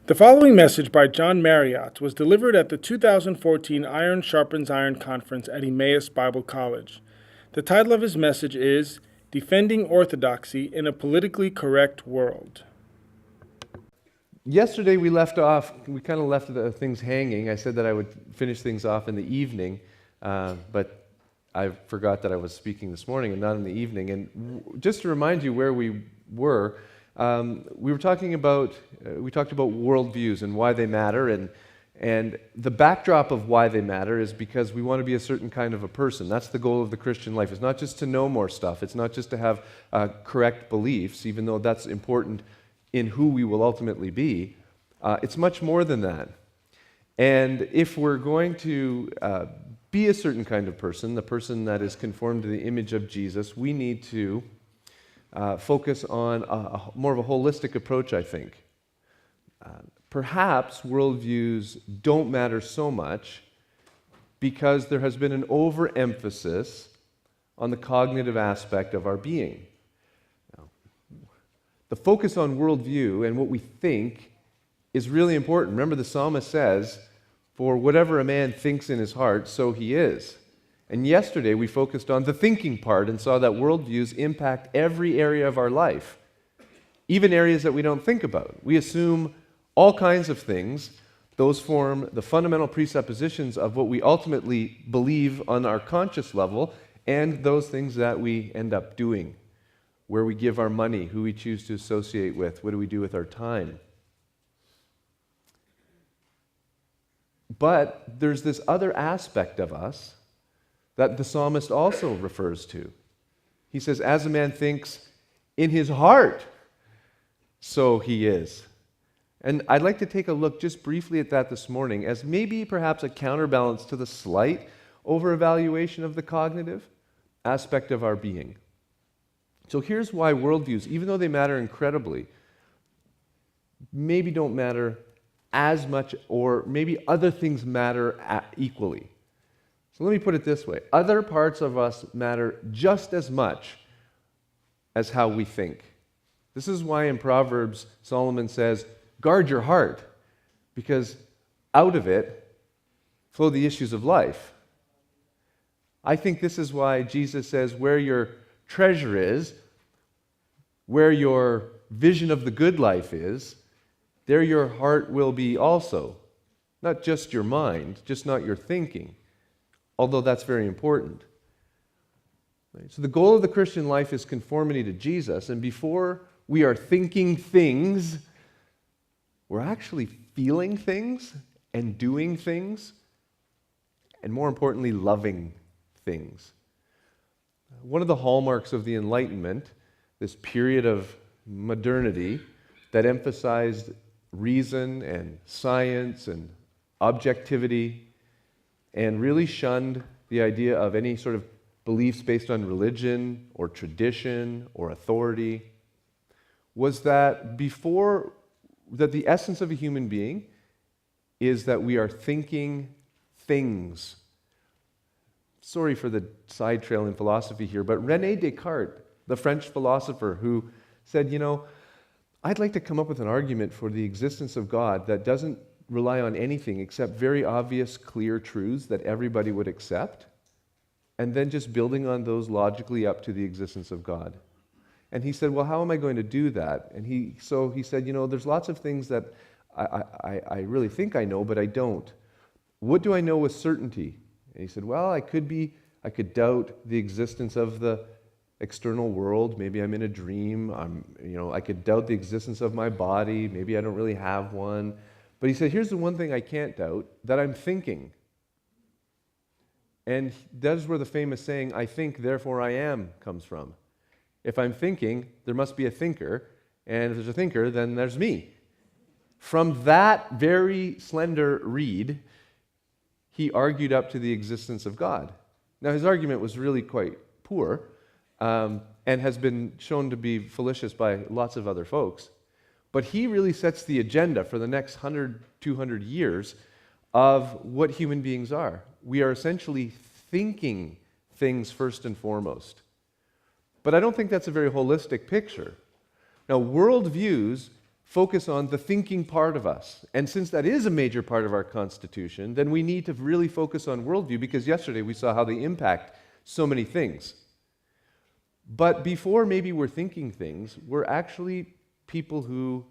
The following message by John Marriott was delivered at the 2014 Iron Sharpens Iron Conference at Emmaus Bible College. The title of his message is Defending Orthodoxy in a Politically Correct World. Yesterday we kind of left the things hanging. I said that I would finish things off in the evening, but I forgot that I was speaking this morning and not in the evening. And just to remind you where we were, we talked about worldviews and why they matter, and the backdrop of why they matter is because we want to be a certain kind of a person. That's the goal of the Christian life. It's not just to know more stuff. It's not just to have correct beliefs, even though that's important in who we will ultimately be. It's much more than that. And if we're going to be a certain kind of person, the person that is conformed to the image of Jesus, we need to focus on more of a holistic approach, I think. Perhaps worldviews don't matter so much because there has been an overemphasis on the cognitive aspect of our being. The focus on worldview and what we think is really important. Remember, the psalmist says, "For whatever a man thinks in his heart, so he is." And yesterday we focused on the thinking part and saw that worldviews impact every area of our life, even areas that we don't think about. We assume all kinds of things. Those form the fundamental presuppositions of what we ultimately believe on our conscious level, and those things that we end up doing. Where we give our money, who we choose to associate with, what do we do with our time. But there's this other aspect of us that the psalmist also refers to. He says, as a man thinks in his heart, so he is. And I'd like to take a look just briefly at that this morning as maybe perhaps a counterbalance to the slight over-evaluation of the cognitive aspect of our being. So here's why worldviews, even though they matter incredibly, maybe don't matter as much, or maybe other things matter equally. So let me put it this way. Other parts of us matter just as much as how we think. This is why in Proverbs, Solomon says, guard your heart, because out of it flow the issues of life. I think this is why Jesus says, where your treasure is, where your vision of the good life is, there your heart will be also. Not just your mind, just not your thinking, although that's very important. So the goal of the Christian life is conformity to Jesus, and before we are thinking things, we're actually feeling things and doing things, and more importantly, loving things. One of the hallmarks of the Enlightenment, this period of modernity that emphasized reason and science and objectivity and really shunned the idea of any sort of beliefs based on religion or tradition or authority, was that the essence of a human being is that we are thinking things. Sorry for the side trail in philosophy here, but René Descartes, the French philosopher who said, I'd like to come up with an argument for the existence of God that doesn't rely on anything except very obvious, clear truths that everybody would accept, and then just building on those logically up to the existence of God. And he said, well, how am I going to do that? And he said, there's lots of things that I really think I know, but I don't. What do I know with certainty? And he said, well, I could doubt the existence of the external world. Maybe I'm in a dream. I could doubt the existence of my body. Maybe I don't really have one. But he said, here's the one thing I can't doubt, that I'm thinking. And that is where the famous saying, I think, therefore I am, comes from. If I'm thinking, there must be a thinker, and if there's a thinker, then there's me. From that very slender reed, he argued up to the existence of God. Now, his argument was really quite poor, and has been shown to be fallacious by lots of other folks. But he really sets the agenda for the next 100, 200 years of what human beings are. We are essentially thinking things first and foremost. But I don't think that's a very holistic picture. Now, worldviews focus on the thinking part of us. And since that is a major part of our Constitution, then we need to really focus on worldview, because yesterday we saw how they impact so many things. But before maybe we're thinking things, we're actually people who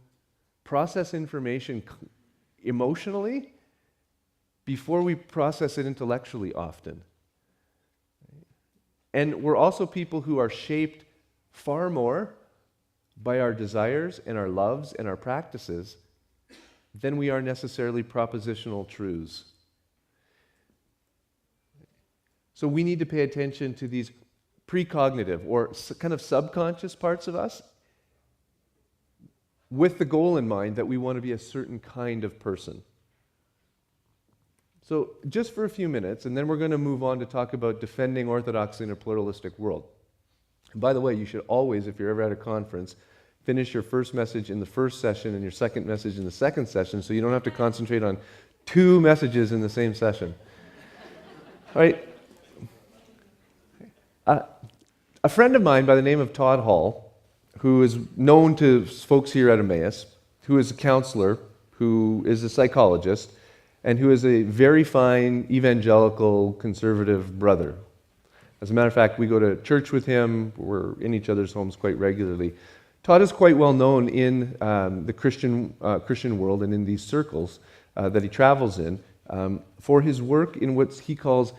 process information emotionally before we process it intellectually often. And we're also people who are shaped far more by our desires and our loves and our practices than we are necessarily propositional truths. So we need to pay attention to these precognitive or kind of subconscious parts of us with the goal in mind that we want to be a certain kind of person. So just for a few minutes, and then we're going to move on to talk about defending orthodoxy in a pluralistic world. And by the way, you should always, if you're ever at a conference, finish your first message in the first session and your second message in the second session, so you don't have to concentrate on two messages in the same session. All right. A friend of mine by the name of Todd Hall, who is known to folks here at Emmaus, who is a counselor, who is a psychologist, and who is a very fine evangelical conservative brother. As a matter of fact, we go to church with him. We're in each other's homes quite regularly. Todd is quite well known in the Christian world and in these circles that he travels in for his work in what he calls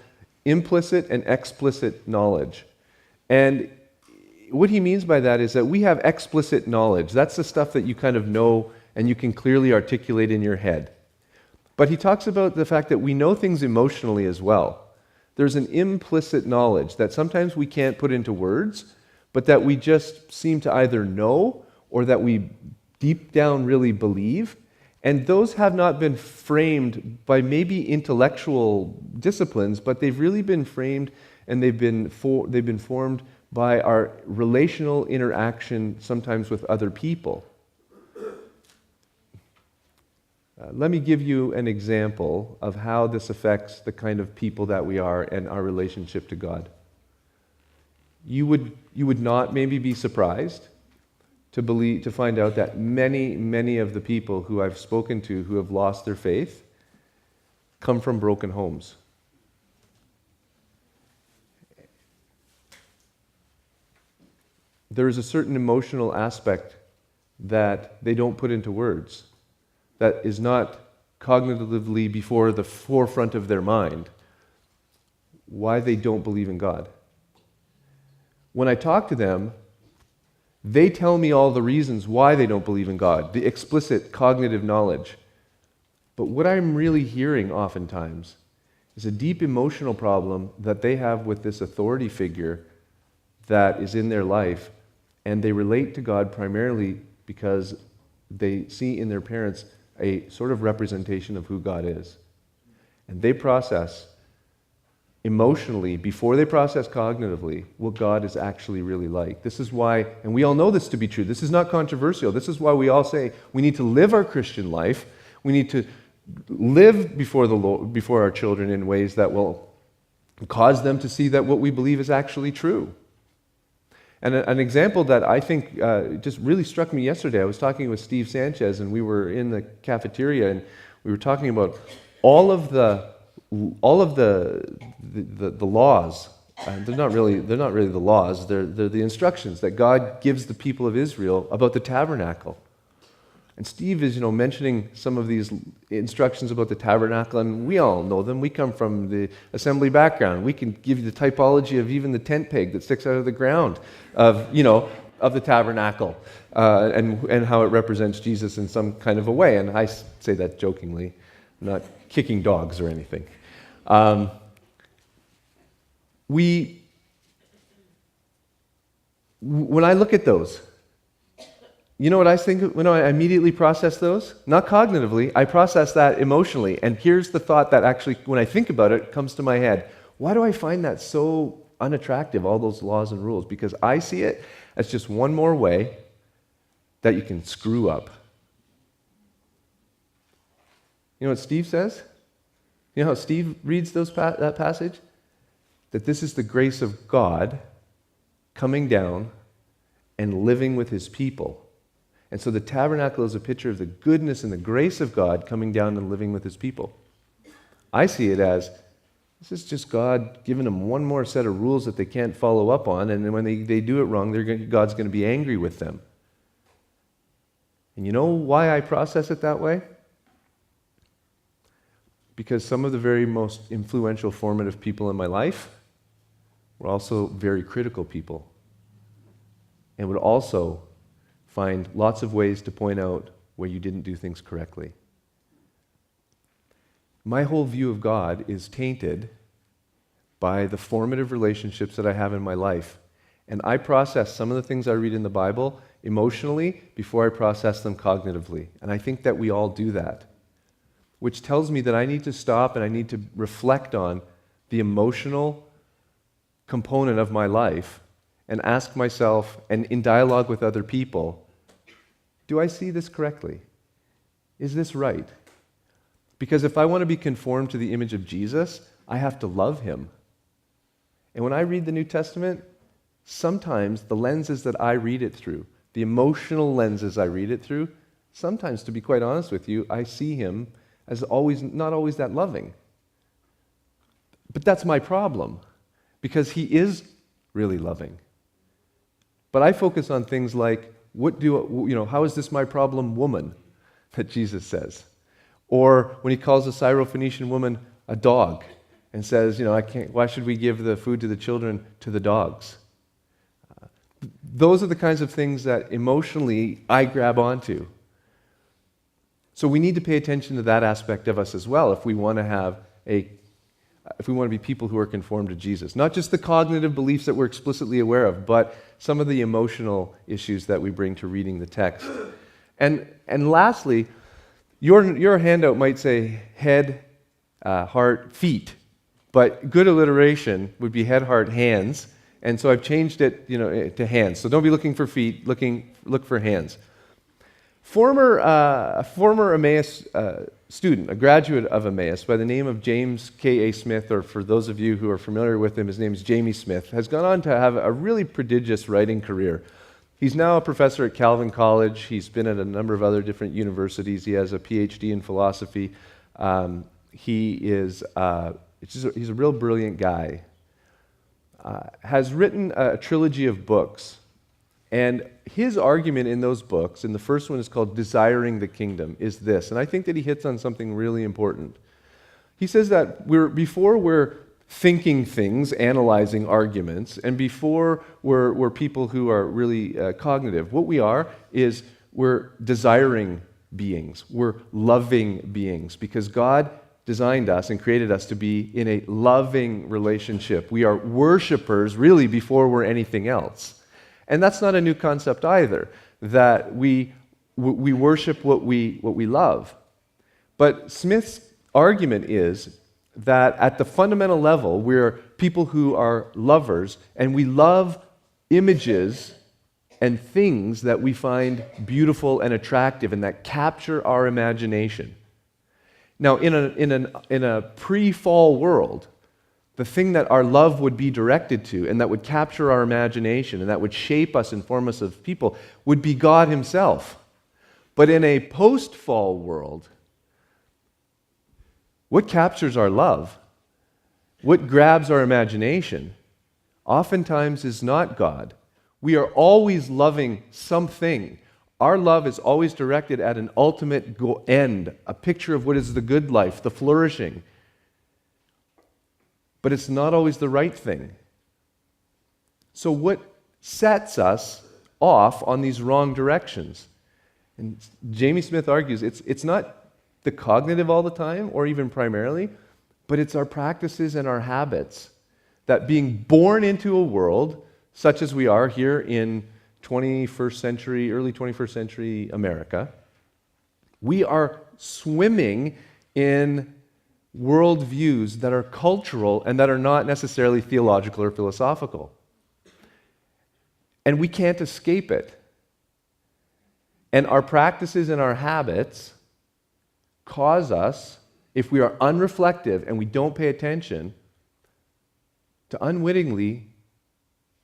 implicit and explicit knowledge. And what he means by that is that we have explicit knowledge. That's the stuff that you kind of know and you can clearly articulate in your head. But he talks about the fact that we know things emotionally as well. There's an implicit knowledge that sometimes we can't put into words, but that we just seem to either know or that we deep down really believe. And those have not been framed by maybe intellectual disciplines, but they've really been framed and they've been formed by our relational interaction sometimes with other people. Let me give you an example of how this affects the kind of people that we are and our relationship to God. You would not maybe be surprised to find out that many of the people who I've spoken to who have lost their faith come from broken homes. There is a certain emotional aspect that they don't put into words, that is not cognitively before the forefront of their mind, why they don't believe in God. When I talk to them, they tell me all the reasons why they don't believe in God, the explicit cognitive knowledge. But what I'm really hearing oftentimes is a deep emotional problem that they have with this authority figure that is in their life, and they relate to God primarily because they see in their parents a sort of representation of who God is. And they process emotionally, before they process cognitively, what God is actually really like. This is why, and we all know this to be true, this is not controversial, this is why we all say we need to live our Christian life, we need to live before the Lord, before our children in ways that will cause them to see that what we believe is actually true. And an example that I think just really struck me yesterday, I was talking with Steve Sanchez, and we were in the cafeteria, and we were talking about all of the laws. They're not really the laws. They're the instructions that God gives the people of Israel about the tabernacle. And Steve is, mentioning some of these instructions about the tabernacle, and we all know them. We come from the assembly background. We can give you the typology of even the tent peg that sticks out of the ground of the tabernacle, and how it represents Jesus in some kind of a way. And I say that jokingly, I'm not kicking dogs or anything. When I look at those, you know what I think when I immediately process those? Not cognitively, I process that emotionally. And here's the thought that actually, when I think about it, comes to my head. Why do I find that so unattractive, all those laws and rules? Because I see it as just one more way that you can screw up. You know what Steve says? You know how Steve reads that passage? That this is the grace of God coming down and living with his people. And so the tabernacle is a picture of the goodness and the grace of God coming down and living with his people. I see it as, this is just God giving them one more set of rules that they can't follow up on, and then when they do it wrong, God's going to be angry with them. And you know why I process it that way? Because some of the very most influential, formative people in my life were also very critical people, and would also find lots of ways to point out where you didn't do things correctly. My whole view of God is tainted by the formative relationships that I have in my life. And I process some of the things I read in the Bible emotionally before I process them cognitively. And I think that we all do that, which tells me that I need to stop and I need to reflect on the emotional component of my life and ask myself, and in dialogue with other people, do I see this correctly? Is this right? Because if I want to be conformed to the image of Jesus, I have to love him. And when I read the New Testament, sometimes the lenses that I read it through, the emotional lenses I read it through, sometimes, to be quite honest with you, I see him as not always that loving. But that's my problem, because he is really loving. But I focus on things like, how is this my problem, woman, that Jesus says? Or when he calls a Syrophoenician woman a dog and says, why should we give the food to the children to the dogs? Those are the kinds of things that emotionally I grab onto. So we need to pay attention to that aspect of us as well if we want to be people who are conformed to Jesus. Not just the cognitive beliefs that we're explicitly aware of, but some of the emotional issues that we bring to reading the text. And lastly, your handout might say head, heart, feet, but good alliteration would be head, heart, hands. And so I've changed it, to hands. So don't be looking for feet, look for hands. A former Emmaus student, a graduate of Emmaus by the name of James K.A. Smith, or for those of you who are familiar with him, his name is Jamie Smith, has gone on to have a really prodigious writing career. He's now a professor at Calvin College. He's been at a number of other different universities. He has a PhD in philosophy. He's a real brilliant guy. Has written a trilogy of books. And his argument in those books, and the first one is called Desiring the Kingdom, is this. And I think that he hits on something really important. He says that before we're thinking things, analyzing arguments, and before we're people who are really cognitive, what we are is we're desiring beings. We're loving beings, because God designed us and created us to be in a loving relationship. We are worshipers, really, before we're anything else. And that's not a new concept either, that we worship what we love. But Smith's argument is that at the fundamental level, we're people who are lovers, and we love images and things that we find beautiful and attractive and that capture our imagination. Now, in a pre-fall world, the thing that our love would be directed to and that would capture our imagination and that would shape us and form us as people would be God himself. But in a post-fall world, what captures our love, what grabs our imagination, oftentimes is not God. We are always loving something. Our love is always directed at an ultimate end, a picture of what is the good life, the flourishing. But it's not always the right thing. So what sets us off on these wrong directions? And Jamie Smith argues it's not the cognitive all the time, or even primarily, but it's our practices and our habits. That being born into a world, such as we are here in 21st century, early 21st century America, we are swimming in worldviews that are cultural and that are not necessarily theological or philosophical. And we can't escape it. And our practices and our habits cause us, if we are unreflective and we don't pay attention, to unwittingly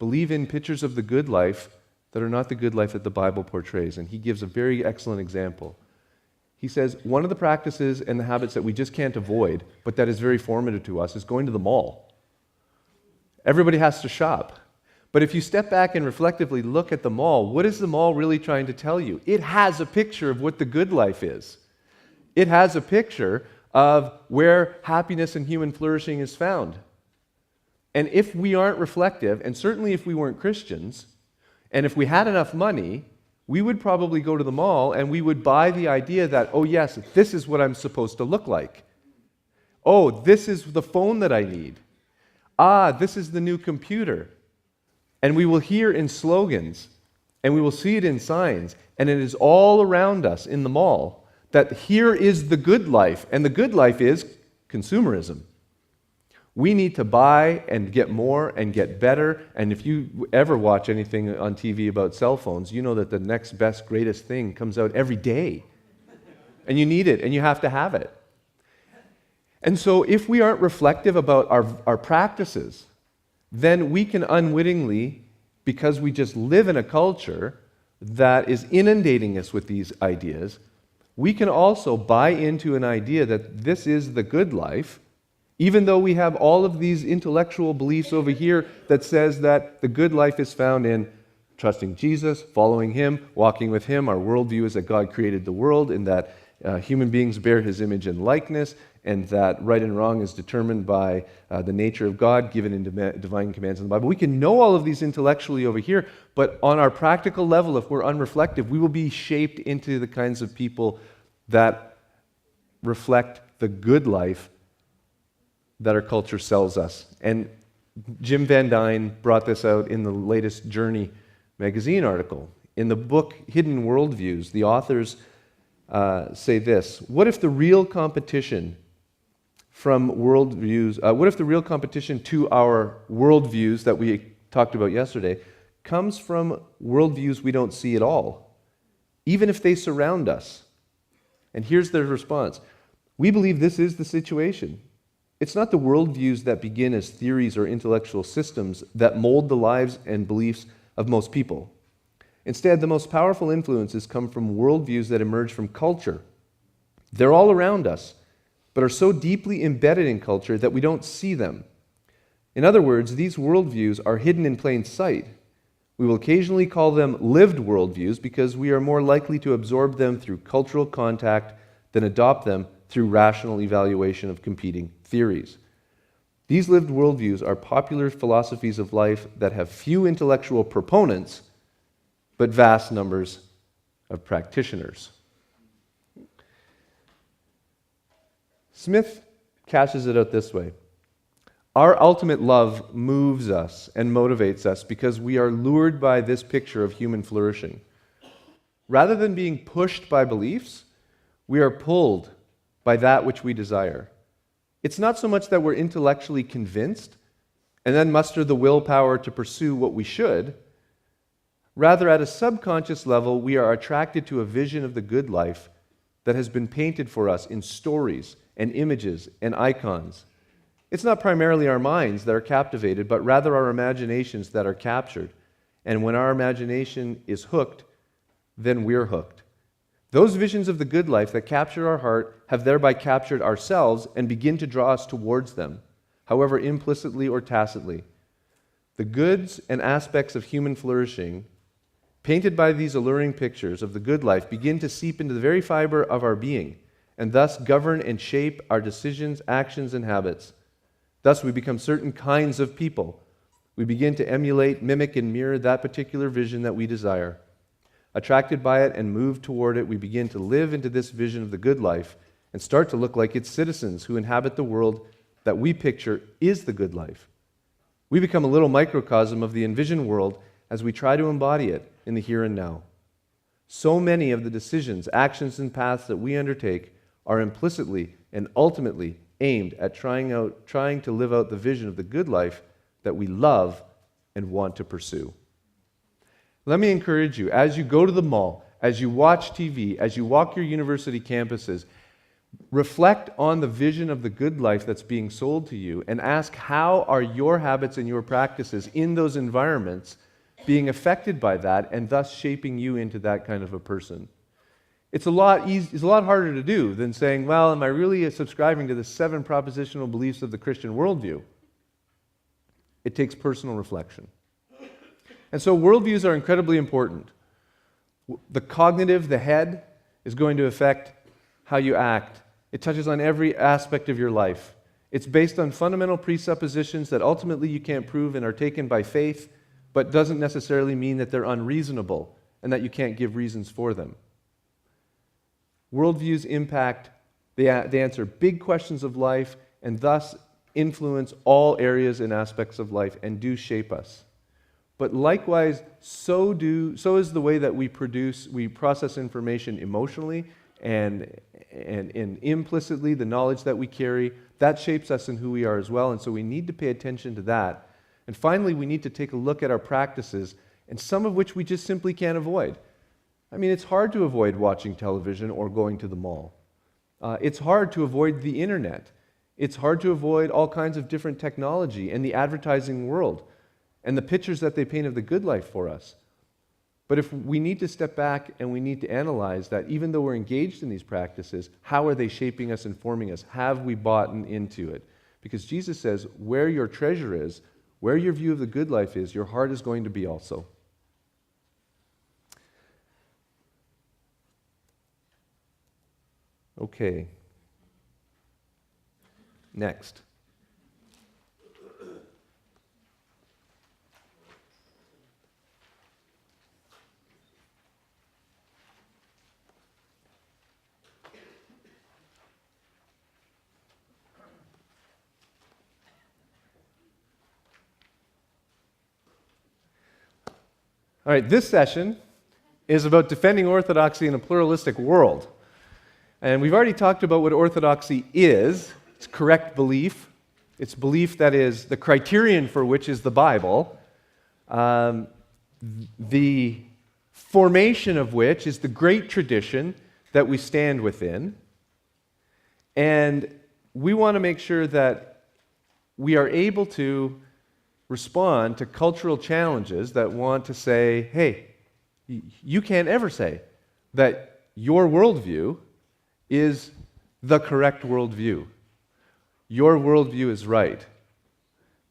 believe in pictures of the good life that are not the good life that the Bible portrays. And he gives a very excellent example. He says, one of the practices and the habits that we just can't avoid, but that is very formative to us, is going to the mall. Everybody has to shop. But if you step back and reflectively look at the mall, what is the mall really trying to tell you? It has a picture of what the good life is. It has a picture of where happiness and human flourishing is found. And if we aren't reflective, and certainly if we weren't Christians, and if we had enough money, we would probably go to the mall and we would buy the idea that, oh yes, this is what I'm supposed to look like. Oh, this is the phone that I need. Ah, this is the new computer. And we will hear in slogans, and we will see it in signs, and it is all around us in the mall, that here is the good life, and the good life is consumerism. We need to buy and get more and get better, and if you ever watch anything on TV about cell phones, you know that the next best, greatest thing comes out every day. And you need it, and you have to have it. And so if we aren't reflective about our practices, then we can unwittingly, because we just live in a culture that is inundating us with these ideas, we can also buy into an idea that this is the good life, even though we have all of these intellectual beliefs over here that says that the good life is found in trusting Jesus, following Him, walking with Him. Our worldview is that God created the world and that human beings bear His image and likeness, and that right and wrong is determined by the nature of God given in divine commands in the Bible. We can know all of these intellectually over here, but on our practical level, if we're unreflective, we will be shaped into the kinds of people that reflect the good life that our culture sells us. And Jim Van Dyne brought this out in the latest Journey magazine article. In the book Hidden Worldviews, the authors say this: what if the real competition from worldviews, what if the real competition to our worldviews that we talked about yesterday comes from worldviews we don't see at all, even if they surround us? And here's their response: we believe this is the situation. It's not the worldviews that begin as theories or intellectual systems that mold the lives and beliefs of most people. Instead, the most powerful influences come from worldviews that emerge from culture. They're all around us, but are so deeply embedded in culture that we don't see them. In other words, these worldviews are hidden in plain sight. We will occasionally call them lived worldviews because we are more likely to absorb them through cultural contact than adopt them through rational evaluation of competing theories. These lived worldviews are popular philosophies of life that have few intellectual proponents, but vast numbers of practitioners. Smith cashes it out this way: our ultimate love moves us and motivates us because we are lured by this picture of human flourishing. Rather than being pushed by beliefs, we are pulled by that which we desire. It's not so much that we're intellectually convinced and then muster the willpower to pursue what we should. Rather, at a subconscious level, we are attracted to a vision of the good life that has been painted for us in stories and images and icons. It's not primarily our minds that are captivated, but rather our imaginations that are captured. And when our imagination is hooked, then we're hooked. Those visions of the good life that capture our heart have thereby captured ourselves and begin to draw us towards them, however implicitly or tacitly. The goods and aspects of human flourishing, painted by these alluring pictures of the good life, begin to seep into the very fiber of our being, and thus govern and shape our decisions, actions, and habits. Thus we become certain kinds of people. We begin to emulate, mimic, and mirror that particular vision that we desire. Attracted by it and moved toward it, we begin to live into this vision of the good life and start to look like its citizens who inhabit the world that we picture is the good life. We become a little microcosm of the envisioned world as we try to embody it in the here and now. So many of the decisions, actions, and paths that we undertake are implicitly and ultimately aimed at trying to live out the vision of the good life that we love and want to pursue. Let me encourage you, as you go to the mall, as you watch TV, as you walk your university campuses, reflect on the vision of the good life that's being sold to you and ask, how are your habits and your practices in those environments being affected by that and thus shaping you into that kind of a person. It's a lot harder to do than saying, well, am I really subscribing to the 7 propositional beliefs of the Christian worldview? It takes personal reflection. And so worldviews are incredibly important. The cognitive, the head, is going to affect how you act. It touches on every aspect of your life. It's based on fundamental presuppositions that ultimately you can't prove and are taken by faith, but doesn't necessarily mean that they're unreasonable and that you can't give reasons for them. Worldviews impact, they answer big questions of life and thus influence all areas and aspects of life and do shape us. But likewise, so is the way that we process information emotionally and implicitly, the knowledge that we carry, that shapes us in who we are as well. And so we need to pay attention to that. And finally, we need to take a look at our practices, and some of which we just simply can't avoid. I mean, it's hard to avoid watching television or going to the mall. It's hard to avoid the internet. It's hard to avoid all kinds of different technology and the advertising world and the pictures that they paint of the good life for us. But if we need to step back and we need to analyze that, even though we're engaged in these practices, how are they shaping us and forming us? Have we bought into it? Because Jesus says, where your treasure is, where your view of the good life is, your heart is going to be also. Okay. Next. All right, this session is about defending orthodoxy in a pluralistic world. And we've already talked about what orthodoxy is. It's correct belief. It's belief that is the criterion for which is the Bible, the formation of which is the great tradition that we stand within. And we want to make sure that we are able to respond to cultural challenges that want to say, hey, you can't ever say that your worldview is the correct worldview. Your worldview is right.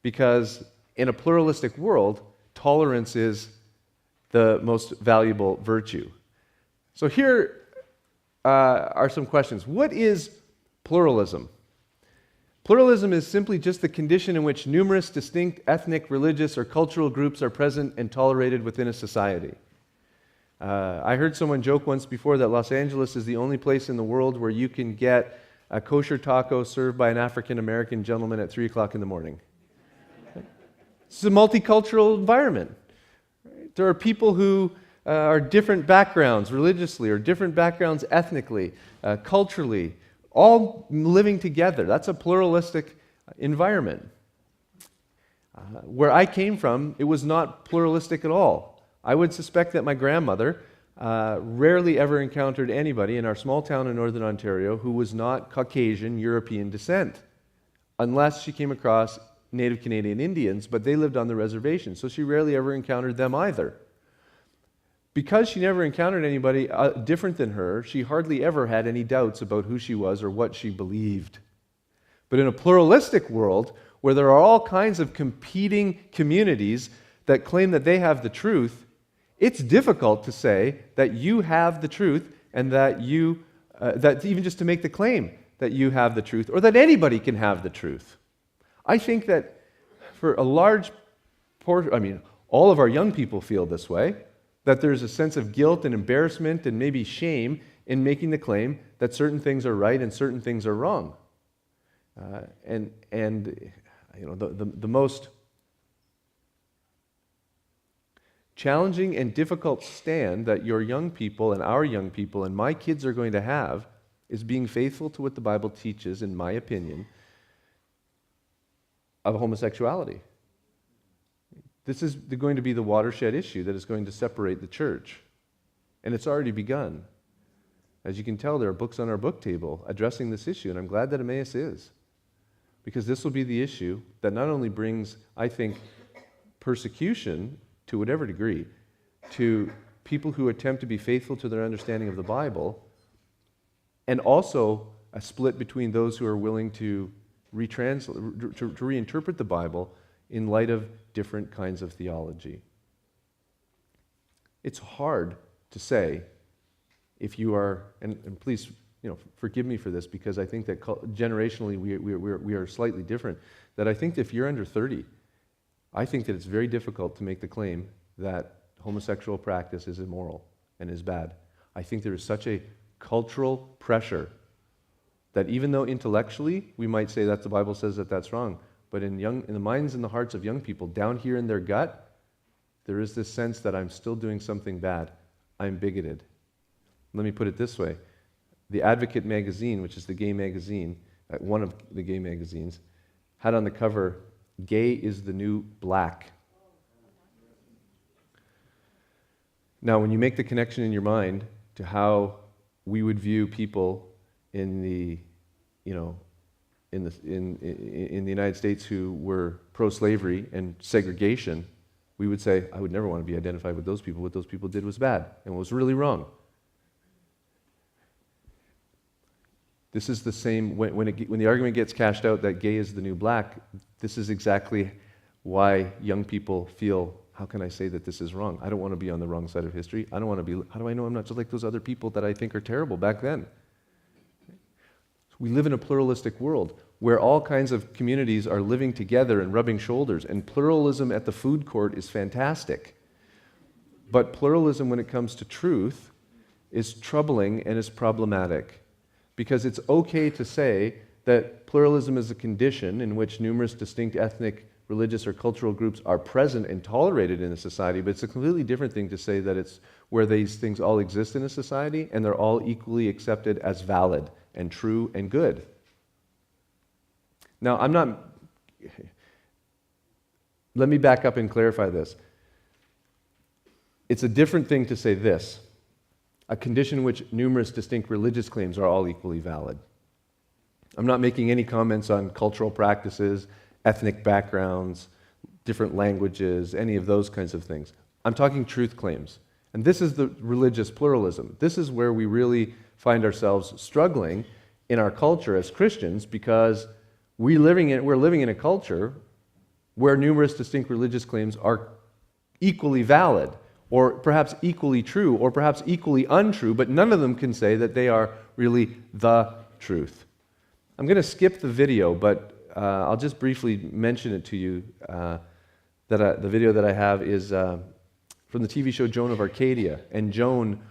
Because in a pluralistic world, tolerance is the most valuable virtue. So here are some questions. What is pluralism? Pluralism is simply just the condition in which numerous distinct ethnic, religious, or cultural groups are present and tolerated within a society. I heard someone joke once before that Los Angeles is the only place in the world where you can get a kosher taco served by an African-American gentleman at 3 o'clock in the morning. It's a multicultural environment. There are people who are different backgrounds religiously or different backgrounds ethnically, culturally, all living together. That's a pluralistic environment. Where I came from, it was not pluralistic at all. I would suspect that my grandmother rarely ever encountered anybody in our small town in northern Ontario who was not Caucasian European descent, unless she came across Native Canadian Indians, but they lived on the reservation, so she rarely ever encountered them either. Because she never encountered anybody different than her, she hardly ever had any doubts about who she was or what she believed. But in a pluralistic world, where there are all kinds of competing communities that claim that they have the truth, it's difficult to say that you have the truth and that even just to make the claim that you have the truth or that anybody can have the truth. I think that for a large portion, all of our young people feel this way, that there's a sense of guilt and embarrassment and maybe shame in making the claim that certain things are right and certain things are wrong. The most challenging and difficult stand that your young people and our young people and my kids are going to have is being faithful to what the Bible teaches, in my opinion, of homosexuality. This is going to be the watershed issue that is going to separate the church. And it's already begun. As you can tell, there are books on our book table addressing this issue, and I'm glad that Emmaus is. Because this will be the issue that not only brings, I think, persecution to whatever degree, to people who attempt to be faithful to their understanding of the Bible, and also a split between those who are willing to reinterpret the Bible in light of different kinds of theology. It's hard to say if you are, and please, forgive me for this, because I think that generationally we are slightly different, that I think that if you're under 30, I think that it's very difficult to make the claim that homosexual practice is immoral and is bad. I think there is such a cultural pressure that even though intellectually we might say that the Bible says that that's wrong, but in the minds and the hearts of young people, down here in their gut, there is this sense that I'm still doing something bad. I'm bigoted. Let me put it this way. The Advocate magazine, which is the gay magazine, one of the gay magazines, had on the cover, "Gay is the new black." Now, when you make the connection in your mind to how we would view people in the United States who were pro-slavery and segregation, we would say, I would never want to be identified with those people. What those people did was bad and was really wrong. This is the same, when the argument gets cashed out that gay is the new black, this is exactly why young people feel, how can I say that this is wrong? I don't want to be on the wrong side of history. I don't want to be, how do I know I'm not just like those other people that I think are terrible back then? We live in a pluralistic world where all kinds of communities are living together and rubbing shoulders, and pluralism at the food court is fantastic. But pluralism when it comes to truth is troubling and is problematic, because it's okay to say that pluralism is a condition in which numerous distinct ethnic, religious, or cultural groups are present and tolerated in a society, but it's a completely different thing to say that it's where these things all exist in a society and they're all equally accepted as valid and true and good. Now, let me back up and clarify this. It's a different thing to say this, a condition in which numerous distinct religious claims are all equally valid. I'm not making any comments on cultural practices, ethnic backgrounds, different languages, any of those kinds of things. I'm talking truth claims. And this is the religious pluralism. This is where we really find ourselves struggling in our culture as Christians, because we're living in a culture where numerous distinct religious claims are equally valid, or perhaps equally true, or perhaps equally untrue, but none of them can say that they are really the truth. I'm going to skip the video, but I'll just briefly mention it to you. The video that I have is from the TV show Joan of Arcadia. And Joan,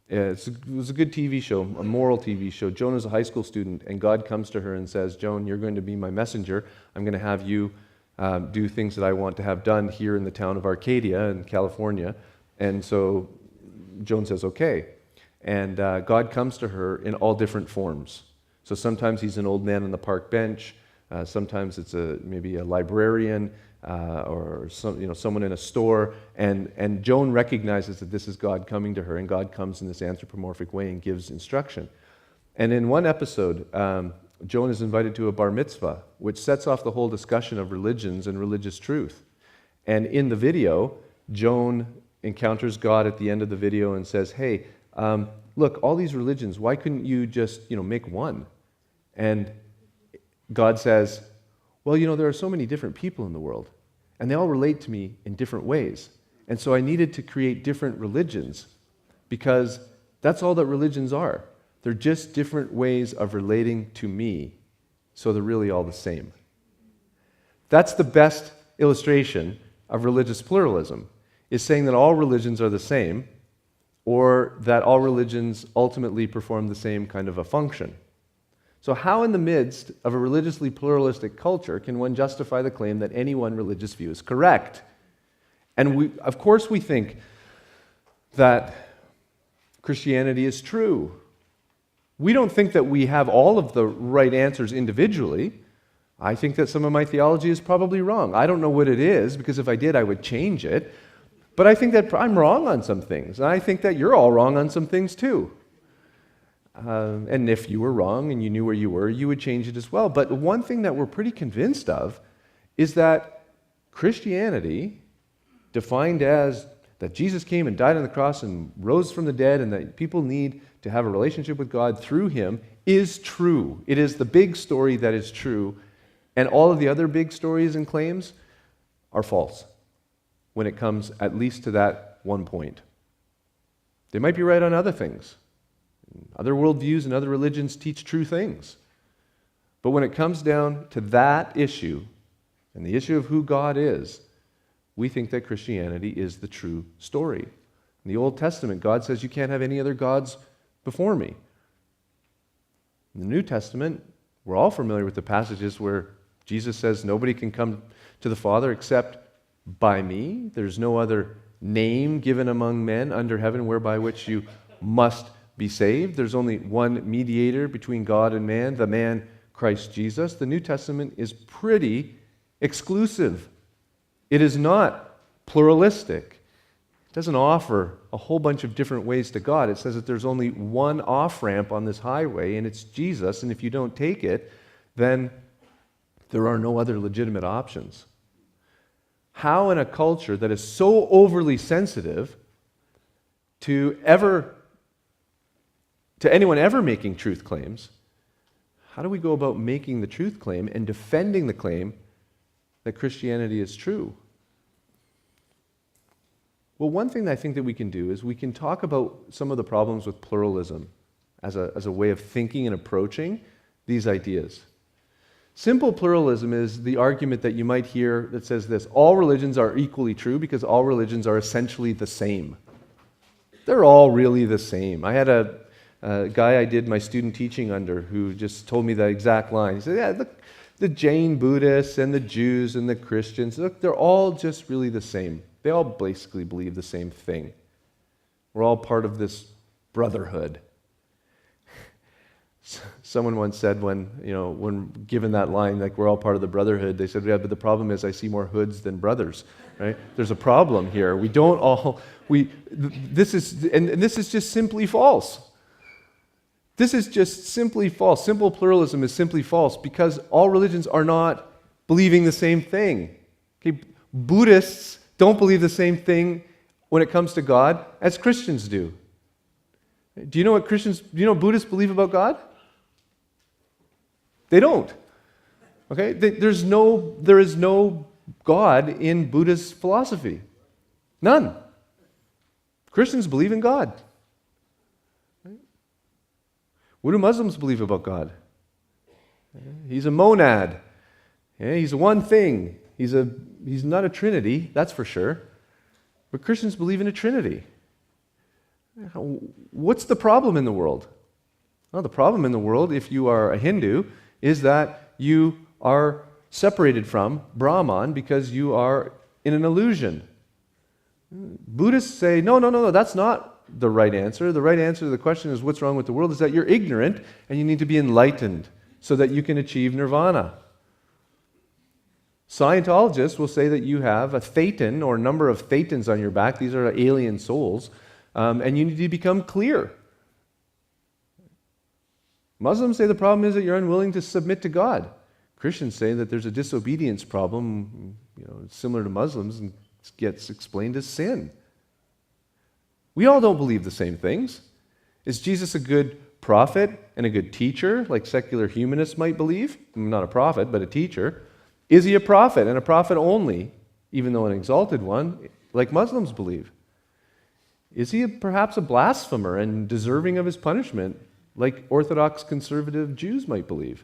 it was a good TV show, a moral TV show. Joan is a high school student, and God comes to her and says, Joan, you're going to be my messenger. I'm going to have you do things that I want to have done here in the town of Arcadia in California. And so Joan says, okay. And God comes to her in all different forms. So sometimes he's an old man on the park bench. Sometimes it's maybe a librarian or someone in a store. And Joan recognizes that this is God coming to her, and God comes in this anthropomorphic way and gives instruction. And in one episode, Joan is invited to a bar mitzvah, which sets off the whole discussion of religions and religious truth. And in the video, Joan encounters God at the end of the video and says, hey, look, all these religions, why couldn't you just make one? And God says, well, there are so many different people in the world, and they all relate to me in different ways. And so I needed to create different religions, because that's all that religions are. They're just different ways of relating to me, so they're really all the same. That's the best illustration of religious pluralism, is saying that all religions are the same, or that all religions ultimately perform the same kind of a function. So how in the midst of a religiously pluralistic culture can one justify the claim that any one religious view is correct? And of course we think that Christianity is true. We don't think that we have all of the right answers individually. I think that some of my theology is probably wrong. I don't know what it is, because if I did, I would change it. But I think that I'm wrong on some things. And I think that you're all wrong on some things too. And if you were wrong and you knew where you were, you would change it as well. But one thing that we're pretty convinced of is that Christianity defined as that Jesus came and died on the cross and rose from the dead, and that people need to have a relationship with God through him, is true. It is the big story that is true, and all of the other big stories and claims are false when it comes at least to that one point. They might be right on other things. Other worldviews and other religions teach true things. But when it comes down to that issue, and the issue of who God is, we think that Christianity is the true story. In the Old Testament, God says you can't have any other gods before me. In the New Testament, we're all familiar with the passages where Jesus says nobody can come to the Father except by me. There's no other name given among men under heaven whereby which you must be saved. There's only one mediator between God and man, the man Christ Jesus. The New Testament is pretty exclusive. It is not pluralistic. It doesn't offer a whole bunch of different ways to God. It says that there's only one off-ramp on this highway, and it's Jesus, and if you don't take it, then there are no other legitimate options. How in a culture that is so overly sensitive to anyone ever making truth claims, how do we go about making the truth claim and defending the claim that Christianity is true? Well, one thing that I think that we can do is we can talk about some of the problems with pluralism as a way of thinking and approaching these ideas. Simple pluralism is the argument that you might hear that says this: all religions are equally true because all religions are essentially the same. They're all really the same. I had a guy I did my student teaching under who just told me the exact line. He said, yeah, look, the Jain Buddhists and the Jews and the Christians, look, they're all just really the same. They all basically believe the same thing. We're all part of this brotherhood. Someone once said when given that line, like we're all part of the brotherhood, they said, yeah, but the problem is I see more hoods than brothers, right? There's a problem here. This is just simply false. This is just simply false. Simple pluralism is simply false because all religions are not believing the same thing. Okay? Buddhists don't believe the same thing when it comes to God as Christians do. Do you know what Buddhists believe about God? They don't. Okay? There is no God in Buddhist philosophy. None. Christians believe in God. What do Muslims believe about God? He's a monad. He's one thing. He's not a trinity, that's for sure. But Christians believe in a trinity. What's the problem in the world? Well, the problem in the world, if you are a Hindu, is that you are separated from Brahman because you are in an illusion. Buddhists say, no, that's not the right answer. The right answer to the question is what's wrong with the world is that you're ignorant and you need to be enlightened so that you can achieve nirvana. Scientologists will say that you have a thetan or number of thetans on your back. These are alien souls. And you need to become clear. Muslims say the problem is that you're unwilling to submit to God. Christians say that there's a disobedience problem, similar to Muslims, and gets explained as sin. We all don't believe the same things. Is Jesus a good prophet and a good teacher, like secular humanists might believe? Not a prophet, but a teacher. Is he a prophet and a prophet only, even though an exalted one, like Muslims believe? Is he perhaps a blasphemer and deserving of his punishment, like Orthodox conservative Jews might believe?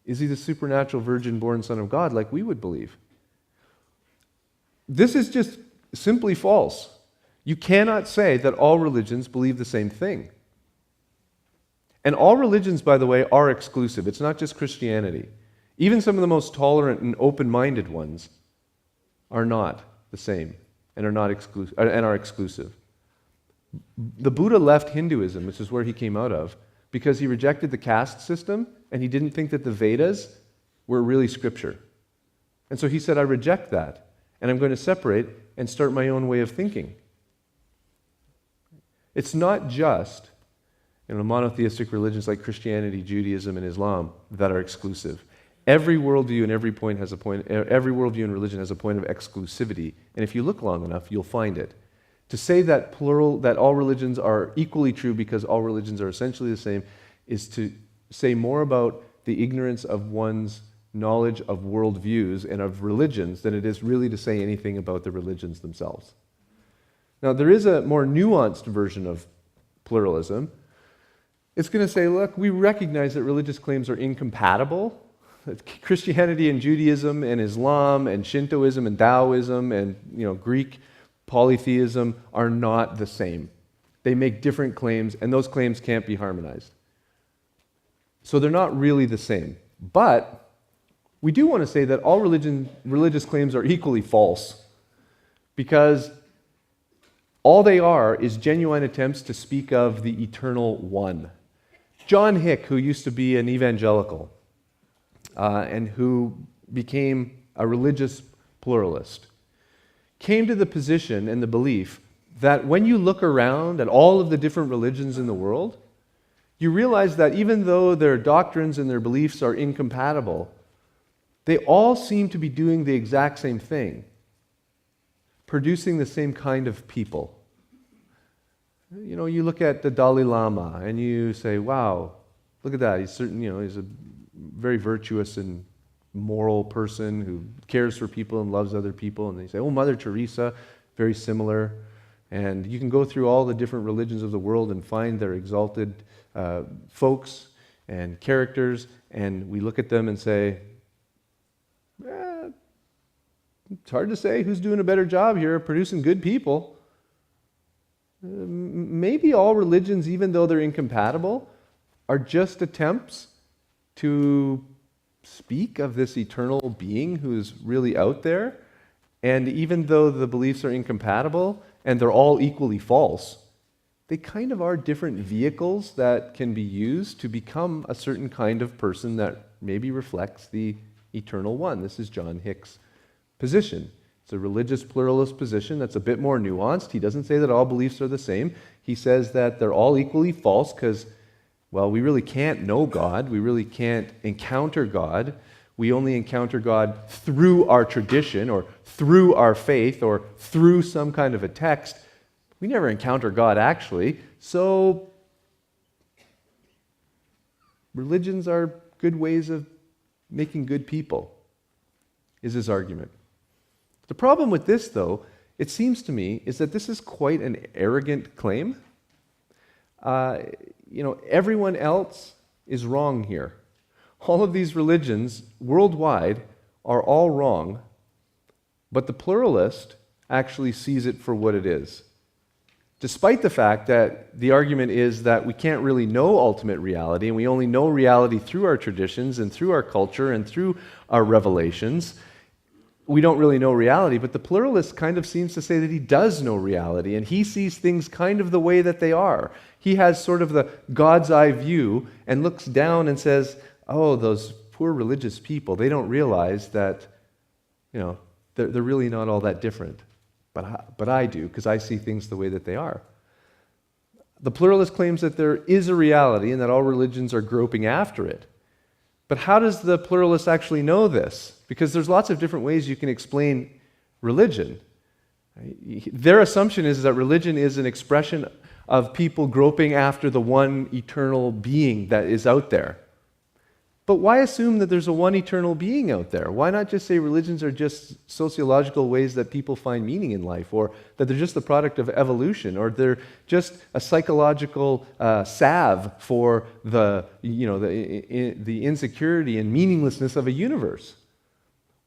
Is he the supernatural virgin-born Son of God, like we would believe? This is just simply false. You cannot say that all religions believe the same thing. And all religions, by the way, are exclusive. It's not just Christianity. Even some of the most tolerant and open-minded ones are not the same and are exclusive. The Buddha left Hinduism, which is where he came out of, because he rejected the caste system and he didn't think that the Vedas were really scripture. And so he said, I reject that, and I'm going to separate and start my own way of thinking. It's not just monotheistic religions like Christianity, Judaism, and Islam that are exclusive. Every worldview and every worldview and religion has a point of exclusivity. And if you look long enough, you'll find it. To say that all religions are equally true because all religions are essentially the same is to say more about the ignorance of one's knowledge of worldviews and of religions than it is really to say anything about the religions themselves. Now, there is a more nuanced version of pluralism. It's going to say, look, we recognize that religious claims are incompatible. Christianity and Judaism and Islam and Shintoism and Taoism and Greek polytheism are not the same. They make different claims, and those claims can't be harmonized. So they're not really the same. But we do want to say that all religious claims are equally false, because all they are is genuine attempts to speak of the eternal one. John Hick, who used to be an evangelical and who became a religious pluralist, came to the position and the belief that when you look around at all of the different religions in the world, you realize that even though their doctrines and their beliefs are incompatible, they all seem to be doing the exact same thing, producing the same kind of people. You look at the Dalai Lama and you say, wow, look at that. He's a very virtuous and moral person who cares for people and loves other people. And they say, oh, Mother Teresa, very similar. And you can go through all the different religions of the world and find their exalted folks and characters, and we look at them and say, it's hard to say who's doing a better job here of producing good people. Maybe all religions, even though they're incompatible, are just attempts to speak of this eternal being who's really out there. And even though the beliefs are incompatible and they're all equally false, they kind of are different vehicles that can be used to become a certain kind of person that maybe reflects the eternal one. This is John Hick's position. It's a religious pluralist position that's a bit more nuanced. He doesn't say that all beliefs are the same. He says that they're all equally false because, well, we really can't know God. We really can't encounter God. We only encounter God through our tradition or through our faith or through some kind of a text. We never encounter God actually. So religions are good ways of making good people, is his argument. The problem with this, though, it seems to me, is that this is quite an arrogant claim. Everyone else is wrong here. All of these religions worldwide are all wrong, but the pluralist actually sees it for what it is. Despite the fact that the argument is that we can't really know ultimate reality, and we only know reality through our traditions and through our culture and through our revelations, we don't really know reality, but the pluralist kind of seems to say that he does know reality, and he sees things kind of the way that they are. He has sort of the God's eye view and looks down and says, oh, those poor religious people, they don't realize that, they're really not all that different. But I do, because I see things the way that they are. The pluralist claims that there is a reality and that all religions are groping after it. But how does the pluralist actually know this? Because there's lots of different ways you can explain religion. Their assumption is that religion is an expression of people groping after the one eternal being that is out there. But why assume that there's a one eternal being out there? Why not just say religions are just sociological ways that people find meaning in life, or that they're just the product of evolution, or they're just a psychological salve for the insecurity and meaninglessness of a universe?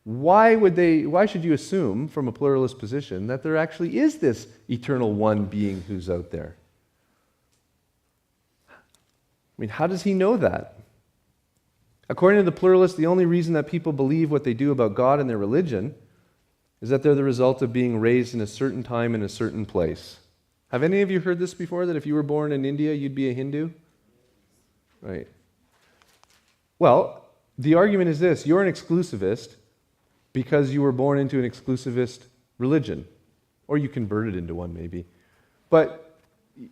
Why should you assume from a pluralist position that there actually is this eternal one being who's out there? How does he know that? According to the pluralist, the only reason that people believe what they do about God and their religion is that they're the result of being raised in a certain time in a certain place. Have any of you heard this before, that if you were born in India, you'd be a Hindu? Right. Well, the argument is this: you're an exclusivist because you were born into an exclusivist religion, or you converted into one maybe. But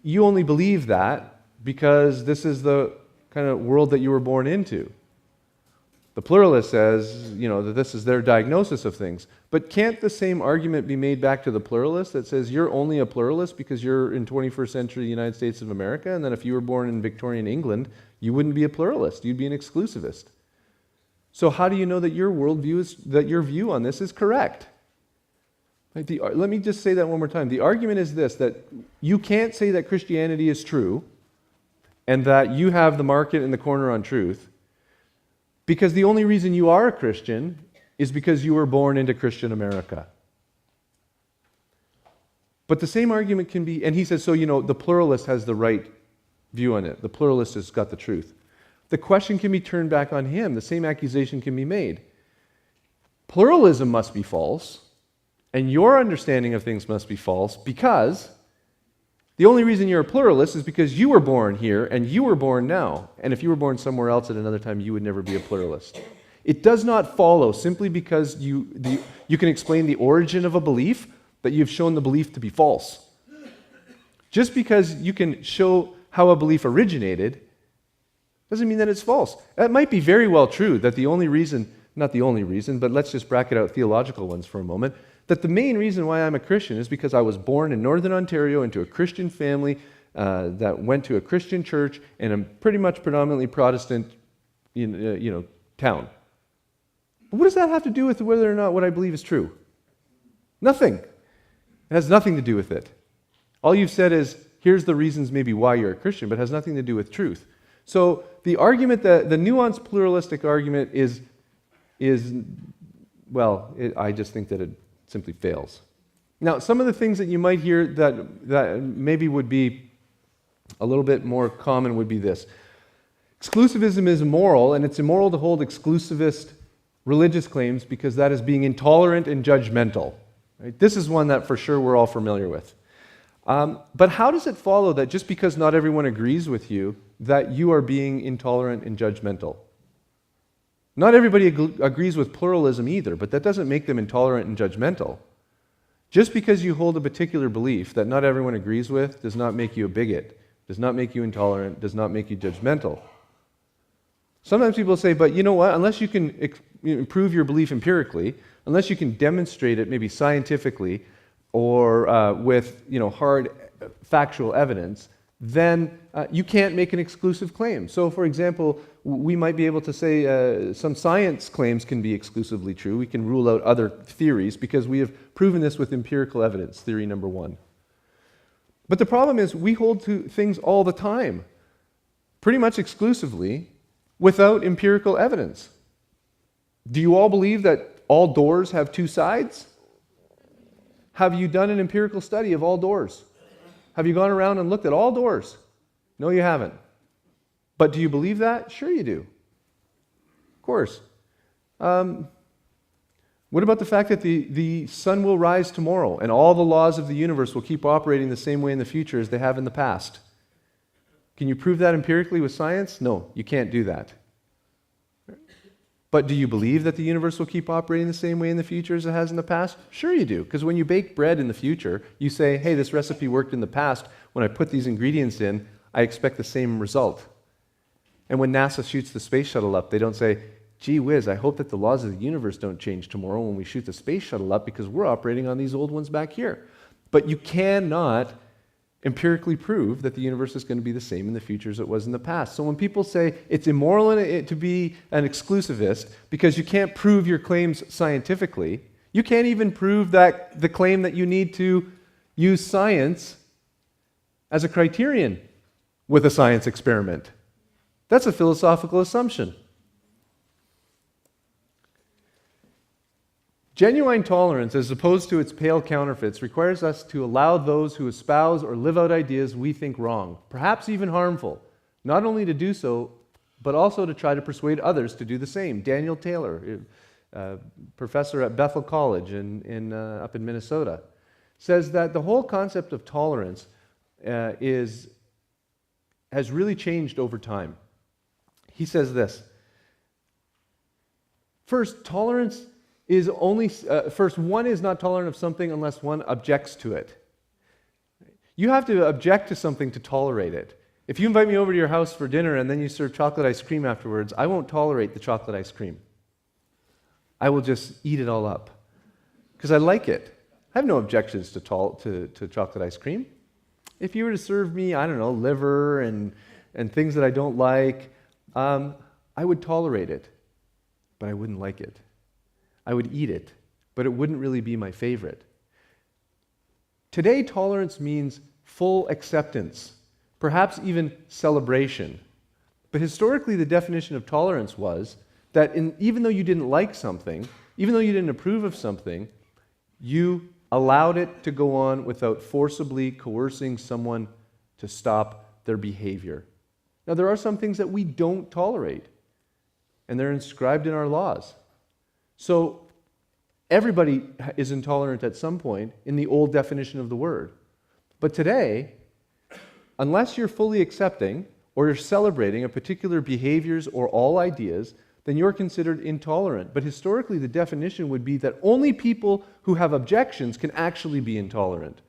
you only believe that because this is the kind of world that you were born into. The pluralist says, that this is their diagnosis of things. But can't the same argument be made back to the pluralist that says you're only a pluralist because you're in 21st century United States of America, and then if you were born in Victorian England, you wouldn't be a pluralist, you'd be an exclusivist. So how do you know that your that your view on this is correct? Let me just say that one more time. The argument is this, that you can't say that Christianity is true and that you have the market in the corner on truth, because the only reason you are a Christian is because you were born into Christian America. But the same argument can be, and he says, so the pluralist has the right view on it. The pluralist has got the truth. The question can be turned back on him. The same accusation can be made. Pluralism must be false, and your understanding of things must be false, because the only reason you're a pluralist is because you were born here and you were born now. And if you were born somewhere else at another time, you would never be a pluralist. It does not follow simply because you can explain the origin of a belief that you've shown the belief to be false. Just because you can show how a belief originated doesn't mean that it's false. That might be very well true that the only reason, not the only reason, but let's just bracket out theological ones for a moment, that the main reason why I'm a Christian is because I was born in Northern Ontario into a Christian family that went to a Christian church in a pretty much predominantly Protestant town. But what does that have to do with whether or not what I believe is true? Nothing. It has nothing to do with it. All you've said is, here's the reasons maybe why you're a Christian, but it has nothing to do with truth. So the argument, the nuanced pluralistic argument I just think that it simply fails. Now, some of the things that you might hear that maybe would be a little bit more common would be this. Exclusivism is immoral, and it's immoral to hold exclusivist religious claims because that is being intolerant and judgmental. Right? This is one that for sure we're all familiar with. But how does it follow that just because not everyone agrees with you, that you are being intolerant and judgmental? Not everybody agrees with pluralism either, but that doesn't make them intolerant and judgmental. Just because you hold a particular belief that not everyone agrees with does not make you a bigot, does not make you intolerant, does not make you judgmental. Sometimes people say, but you know what, unless you can prove your belief empirically, unless you can demonstrate it maybe scientifically or with hard factual evidence, then you can't make an exclusive claim. So, for example, we might be able to say some science claims can be exclusively true. We can rule out other theories because we have proven this with empirical evidence, theory number one. But the problem is we hold to things all the time, pretty much exclusively, without empirical evidence. Do you all believe that all doors have two sides? Have you done an empirical study of all doors? Have you gone around and looked at all doors? No, you haven't. But do you believe that? Sure you do. Of course. What about the fact that the sun will rise tomorrow and all the laws of the universe will keep operating the same way in the future as they have in the past? Can you prove that empirically with science? No, you can't do that. But do you believe that the universe will keep operating the same way in the future as it has in the past? Sure you do, because when you bake bread in the future, you say, hey, this recipe worked in the past. When I put these ingredients in, I expect the same result. And when NASA shoots the space shuttle up, they don't say, gee whiz, I hope that the laws of the universe don't change tomorrow when we shoot the space shuttle up because we're operating on these old ones back here. But you cannot empirically prove that the universe is going to be the same in the future as it was in the past. So when people say it's immoral to be an exclusivist because you can't prove your claims scientifically, you can't even prove that the claim that you need to use science as a criterion with a science experiment. That's a philosophical assumption. Genuine tolerance, as opposed to its pale counterfeits, requires us to allow those who espouse or live out ideas we think wrong, perhaps even harmful, not only to do so, but also to try to persuade others to do the same. Daniel Taylor, professor at Bethel College up in Minnesota, says that the whole concept of tolerance has really changed over time. He says this: first, tolerance is only, one is not tolerant of something unless one objects to it. You have to object to something to tolerate it. If you invite me over to your house for dinner and then you serve chocolate ice cream afterwards, I won't tolerate the chocolate ice cream. I will just eat it all up because I like it. I have no objections to chocolate ice cream. If you were to serve me, I don't know, liver and things that I don't like, I would tolerate it, but I wouldn't like it. I would eat it, but it wouldn't really be my favorite. Today, tolerance means full acceptance, perhaps even celebration. But historically, the definition of tolerance was that even though you didn't like something, even though you didn't approve of something, you allowed it to go on without forcibly coercing someone to stop their behavior. Now, there are some things that we don't tolerate, and they're inscribed in our laws. So, everybody is intolerant at some point in the old definition of the word. But today, unless you're fully accepting or you're celebrating a particular behaviors or all ideas, then you're considered intolerant. But historically, the definition would be that only people who have objections can actually be intolerant.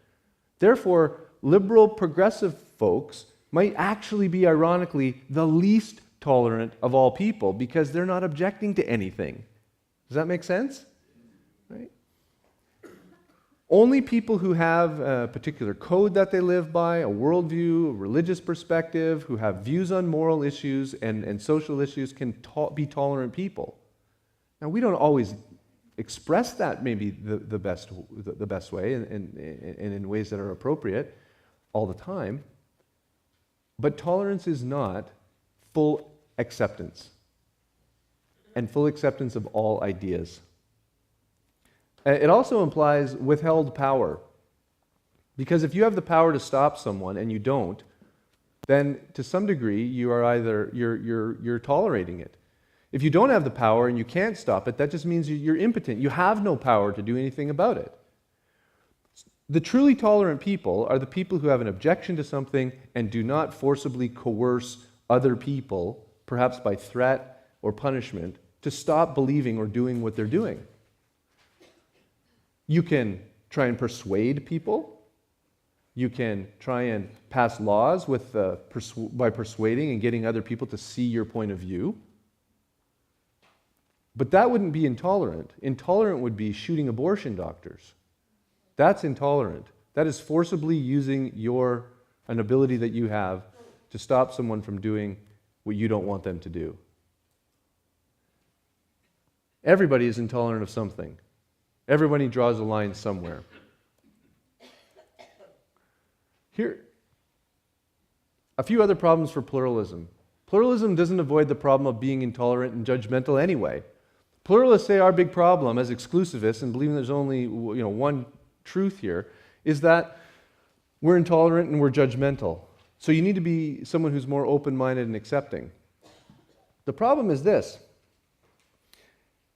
Therefore, liberal progressive folks might actually be, ironically, the least tolerant of all people because they're not objecting to anything. Does that make sense? Right? Only people who have a particular code that they live by, a worldview, a religious perspective, who have views on moral issues and social issues can be tolerant people. Now, we don't always express that maybe the best way and in ways that are appropriate all the time, but tolerance is not full acceptance and full acceptance of all ideas. It also implies withheld power. Because if you have the power to stop someone and you don't, then to some degree you are either you're tolerating it. If you don't have the power and you can't stop it, that just means you're impotent. You have no power to do anything about it. The truly tolerant people are the people who have an objection to something and do not forcibly coerce other people, perhaps by threat or punishment, to stop believing or doing what they're doing. You can try and persuade people. You can try and pass laws by persuading and getting other people to see your point of view. But that wouldn't be intolerant. Intolerant would be shooting abortion doctors. That's intolerant. That is forcibly using an ability that you have to stop someone from doing what you don't want them to do. Everybody is intolerant of something. Everybody draws a line somewhere. Here, a few other problems for pluralism. Pluralism doesn't avoid the problem of being intolerant and judgmental anyway. Pluralists say our big problem as exclusivists, and believing there's only one truth here, is that we're intolerant and we're judgmental. So you need to be someone who's more open-minded and accepting. The problem is this.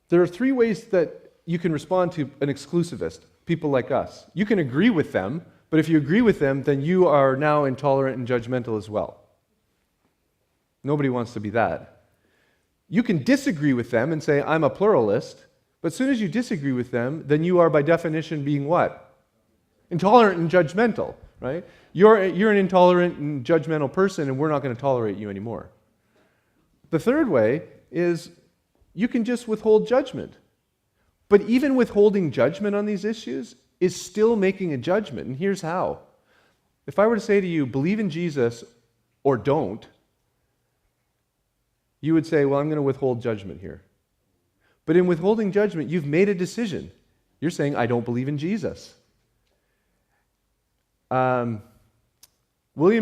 There are three ways that you can respond to an exclusivist, people like us. You can agree with them, but if you agree with them, then you are now intolerant and judgmental as well. Nobody wants to be that. You can disagree with them and say, I'm a pluralist, but as soon as you disagree with them, then you are by definition being what? Intolerant and judgmental, right? You're an intolerant and judgmental person, and we're not going to tolerate you anymore. The third way is you can just withhold judgment. But even withholding judgment on these issues is still making a judgment, and here's how. If I were to say to you, believe in Jesus or don't, you would say, well, I'm going to withhold judgment here. But in withholding judgment, you've made a decision. You're saying, I don't believe in Jesus. William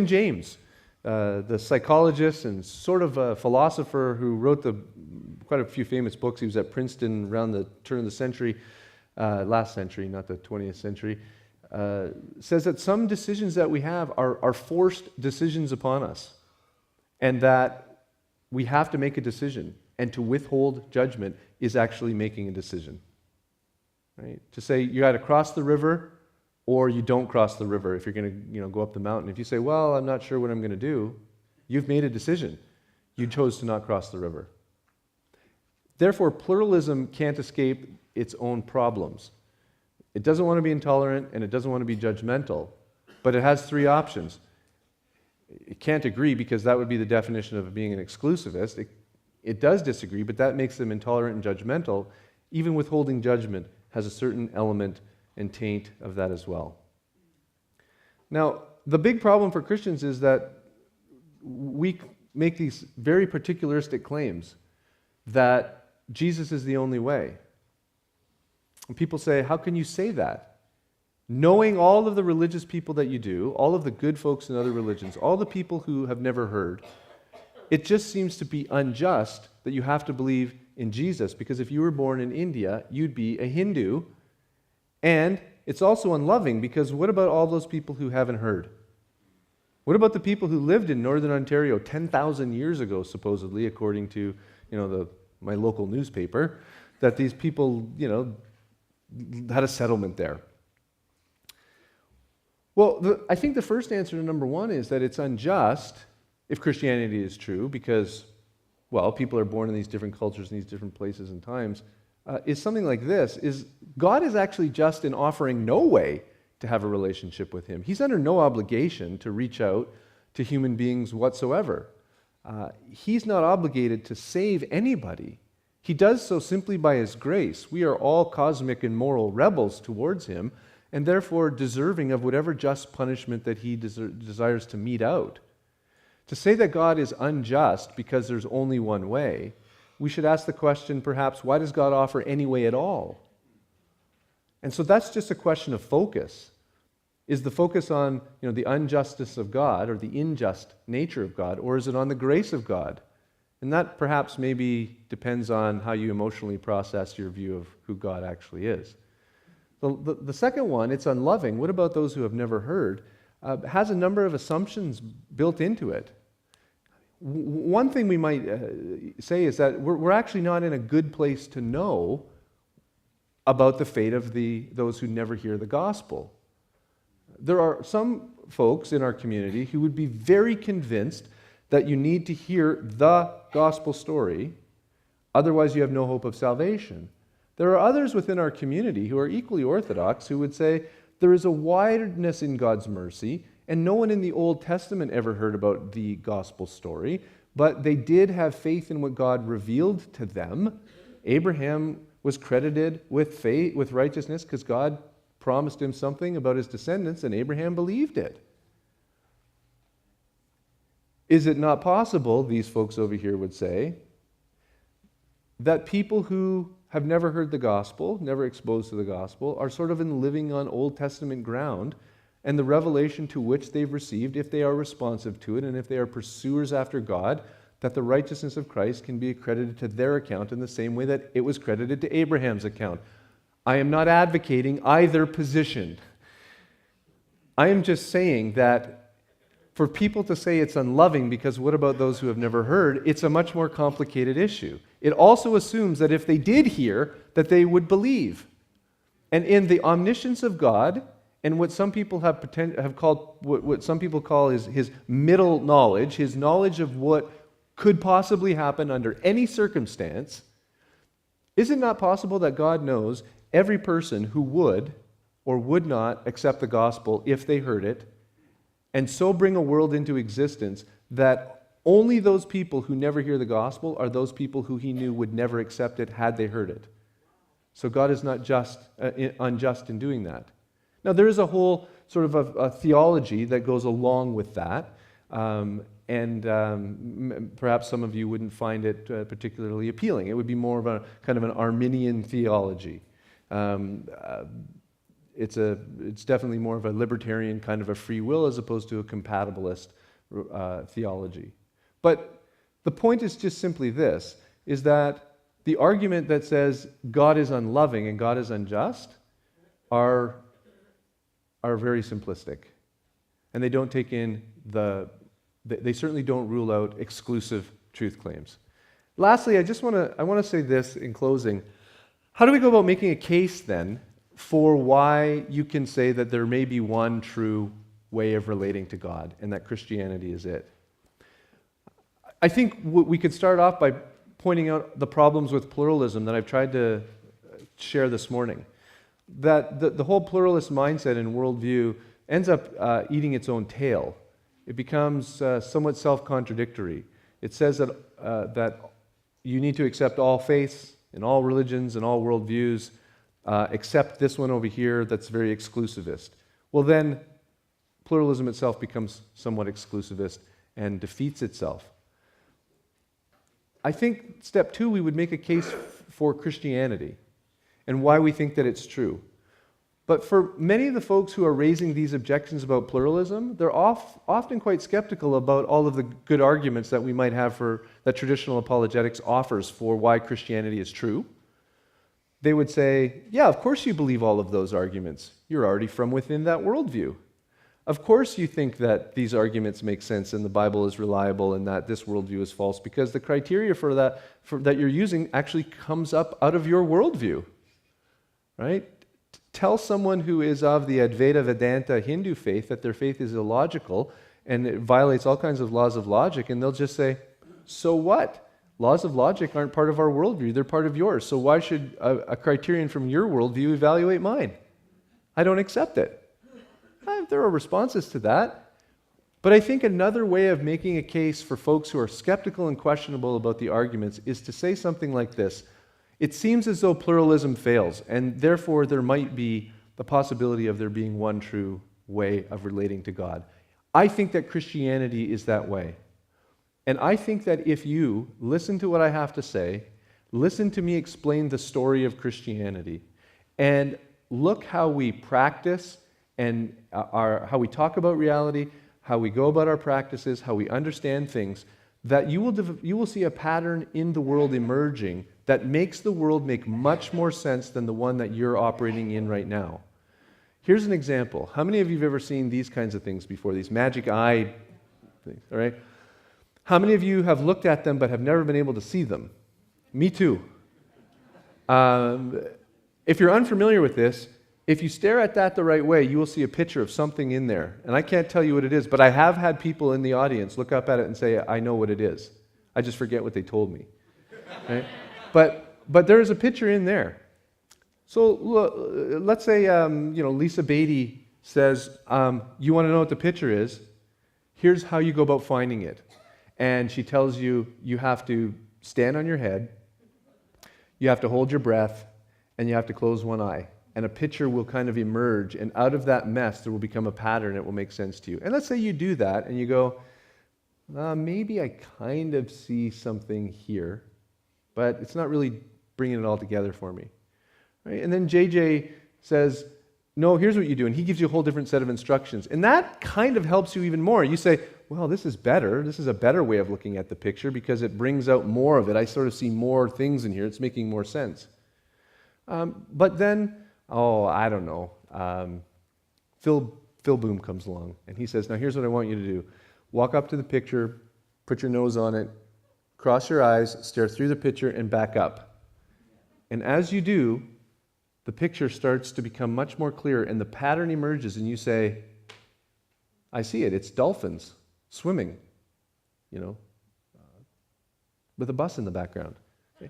James, the psychologist and sort of a philosopher who wrote quite a few famous books. He was at Princeton around the turn of the century, last century, not the 20th century, says that some decisions that we have are forced decisions upon us, and that we have to make a decision, and to withhold judgment is actually making a decision. Right? To say you got to cross the river or you don't cross the river if you're going to go up the mountain. If you say, well, I'm not sure what I'm going to do, you've made a decision. You chose to not cross the river. Therefore, pluralism can't escape its own problems. It doesn't want to be intolerant and it doesn't want to be judgmental, but it has three options. It can't agree because that would be the definition of being an exclusivist. It does disagree, but that makes them intolerant and judgmental. Even withholding judgment has a certain element and taint of that as well. Now, the big problem for Christians is that we make these very particularistic claims that Jesus is the only way. And people say, how can you say that? Knowing all of the religious people that you do, all of the good folks in other religions, all the people who have never heard, it just seems to be unjust that you have to believe in Jesus, because if you were born in India, you'd be a Hindu. And it's also unloving, because what about all those people who haven't heard? What about the people who lived in Northern Ontario 10,000 years ago, supposedly, according to my local newspaper, that these people had a settlement there? Well, I think the first answer to number one is that it's unjust if Christianity is true, because, well, people are born in these different cultures in these different places and times, is something like this, is God is actually just in offering no way to have a relationship with him. He's under no obligation to reach out to human beings whatsoever. He's not obligated to save anybody. He does so simply by his grace. We are all cosmic and moral rebels towards him, and therefore deserving of whatever just punishment that he desires to mete out. To say that God is unjust because there's only one way, we should ask the question, perhaps, why does God offer any way at all? And so that's just a question of focus. Is the focus on the injustice of God or the unjust nature of God, or is it on the grace of God? And that perhaps maybe depends on how you emotionally process your view of who God actually is. The second one, it's unloving. What about those who have never heard? Has a number of assumptions built into it. One thing we might say is that we're actually not in a good place to know about the fate of those who never hear the gospel. There are some folks in our community who would be very convinced that you need to hear the gospel story, otherwise you have no hope of salvation. There are others within our community who are equally orthodox who would say there is a wideness in God's mercy, and no one in the Old Testament ever heard about the gospel story, but they did have faith in what God revealed to them. Abraham was credited with faith, with righteousness, because God promised him something about his descendants, and Abraham believed it. Is it not possible, these folks over here would say, that people who have never heard the gospel, never exposed to the gospel, are sort of living on Old Testament ground, and the revelation to which they've received, if they are responsive to it, and if they are pursuers after God, that the righteousness of Christ can be accredited to their account in the same way that it was credited to Abraham's account? I am not advocating either position. I am just saying that for people to say it's unloving because what about those who have never heard, it's a much more complicated issue. It also assumes that if they did hear, that they would believe. And in the omniscience of God, and what some people have called, what some people call his middle knowledge, his knowledge of what could possibly happen under any circumstance, is it not possible that God knows every person who would or would not accept the gospel if they heard it, and so bring a world into existence that only those people who never hear the gospel are those people who he knew would never accept it had they heard it? So God is not unjust in doing that. Now, there is a whole sort of a theology that goes along with that, and perhaps some of you wouldn't find it particularly appealing. It would be more of a kind of an Arminian theology. It's definitely more of a libertarian kind of a free will as opposed to a compatibilist theology. But the point is just simply this, is that the argument that says God is unloving and God is unjust are very simplistic. And they don't take in they certainly don't rule out exclusive truth claims. Lastly, I want to say this in closing. How do we go about making a case then for why you can say that there may be one true way of relating to God and that Christianity is it? I think we could start off by pointing out the problems with pluralism that I've tried to share this morning. That the whole pluralist mindset and worldview ends up eating its own tail. It becomes somewhat self-contradictory. It says that you need to accept all faiths in all religions and all worldviews, except this one over here that's very exclusivist. Well, then pluralism itself becomes somewhat exclusivist and defeats itself. I think step 2, we would make a case for Christianity and why we think that it's true. But for many of the folks who are raising these objections about pluralism, they're often quite skeptical about all of the good arguments that we might have that traditional apologetics offers for why Christianity is true. They would say, yeah, of course you believe all of those arguments. You're already from within that worldview. Of course you think that these arguments make sense and the Bible is reliable and that this worldview is false, because the criteria for that you're using actually comes up out of your worldview, right? Tell someone who is of the Advaita Vedanta Hindu faith that their faith is illogical and it violates all kinds of laws of logic, and they'll just say, so what? Laws of logic aren't part of our worldview, they're part of yours. So why should a criterion from your worldview evaluate mine? I don't accept it. There are responses to that. But I think another way of making a case for folks who are skeptical and questionable about the arguments is to say something like this. It seems as though pluralism fails, and therefore there might be the possibility of there being one true way of relating to God. I think that Christianity is that way. And I think that if you listen to what I have to say, listen to me explain the story of Christianity, and look how we practice and how we talk about reality, how we go about our practices, how we understand things, that you will see a pattern in the world emerging that makes the world make much more sense than the one that you're operating in right now. Here's an example. How many of you have ever seen these kinds of things before, these magic eye things, all right? How many of you have looked at them but have never been able to see them? Me too. If you're unfamiliar with this, if you stare at that the right way, you will see a picture of something in there. And I can't tell you what it is, but I have had people in the audience look up at it and say, I know what it is. I just forget what they told me. Right? But there is a picture in there. So let's say Lisa Beatty says, you want to know what the picture is? Here's how you go about finding it. And she tells you, you have to stand on your head, you have to hold your breath, and you have to close one eye. And a picture will kind of emerge, and out of that mess, there will become a pattern. It will make sense to you. And let's say you do that, and you go, maybe I kind of see something here, but it's not really bringing it all together for me. Right? And then JJ says, no, here's what you do, and he gives you a whole different set of instructions. And that kind of helps you even more. You say, well, this is better. This is a better way of looking at the picture because it brings out more of it. I sort of see more things in here. It's making more sense. But then, I don't know. Phil Boom comes along, and he says, now here's what I want you to do. Walk up to the picture, put your nose on it, cross your eyes, stare through the picture, and back up. And as you do, the picture starts to become much more clear, and the pattern emerges, and you say, I see it. It's dolphins swimming, with a bus in the background. Okay.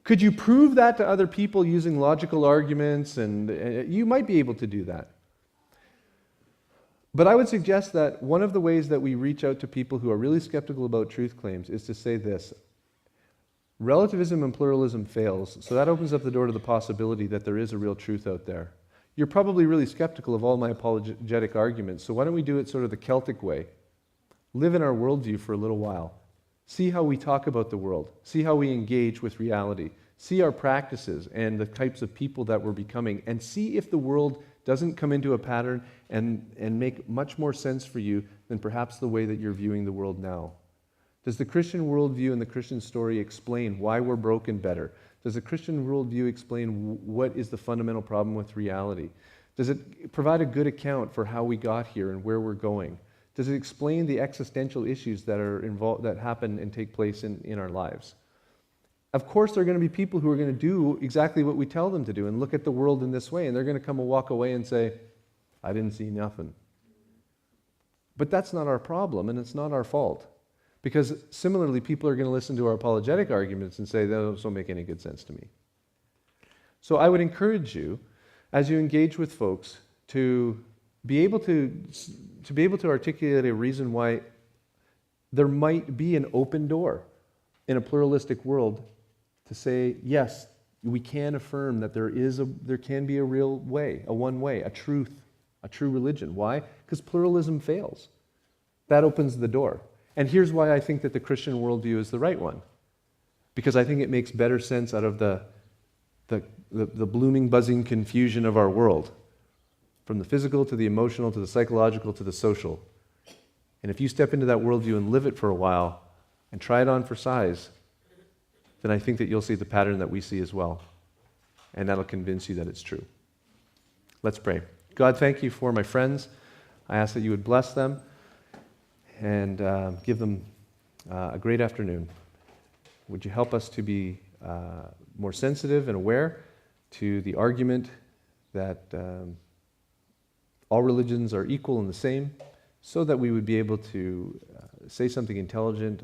Could you prove that to other people using logical arguments? And you might be able to do that. But I would suggest that one of the ways that we reach out to people who are really skeptical about truth claims is to say this. Relativism and pluralism fails, so that opens up the door to the possibility that there is a real truth out there. You're probably really skeptical of all my apologetic arguments, so why don't we do it sort of the Celtic way? Live in our worldview for a little while. See how we talk about the world. See how we engage with reality. See our practices and the types of people that we're becoming, and see if the world doesn't come into a pattern and make much more sense for you than perhaps the way that you're viewing the world now. Does the Christian worldview and the Christian story explain why we're broken better? Does the Christian worldview explain what is the fundamental problem with reality? Does it provide a good account for how we got here and where we're going? Does it explain the existential issues that are involved, that happen and take place in our lives? Of course, there are going to be people who are going to do exactly what we tell them to do and look at the world in this way, and they're going to come and walk away and say, I didn't see nothing. But that's not our problem, and it's not our fault. Because similarly, people are going to listen to our apologetic arguments and say, those don't make any good sense to me. So I would encourage you, as you engage with folks, to be able to articulate a reason why there might be an open door in a pluralistic world to say, yes, we can affirm that there can be a real way, a one way, a truth, a true religion. Why? Because pluralism fails. That opens the door. And here's why I think that the Christian worldview is the right one. Because I think it makes better sense out of the blooming, buzzing confusion of our world, from the physical to the emotional to the psychological to the social. And if you step into that worldview and live it for a while and try it on for size, then I think that you'll see the pattern that we see as well. And that'll convince you that it's true. Let's pray. God, thank you for my friends. I ask that you would bless them and give them a great afternoon. Would you help us to be more sensitive and aware to the argument that all religions are equal and the same, so that we would be able to say something intelligent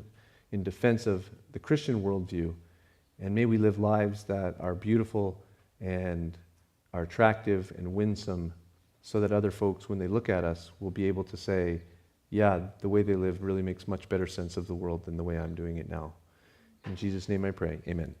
in defense of the Christian worldview. And may we live lives that are beautiful and are attractive and winsome, so that other folks, when they look at us, will be able to say, yeah, the way they live really makes much better sense of the world than the way I'm doing it now. In Jesus' name I pray, amen.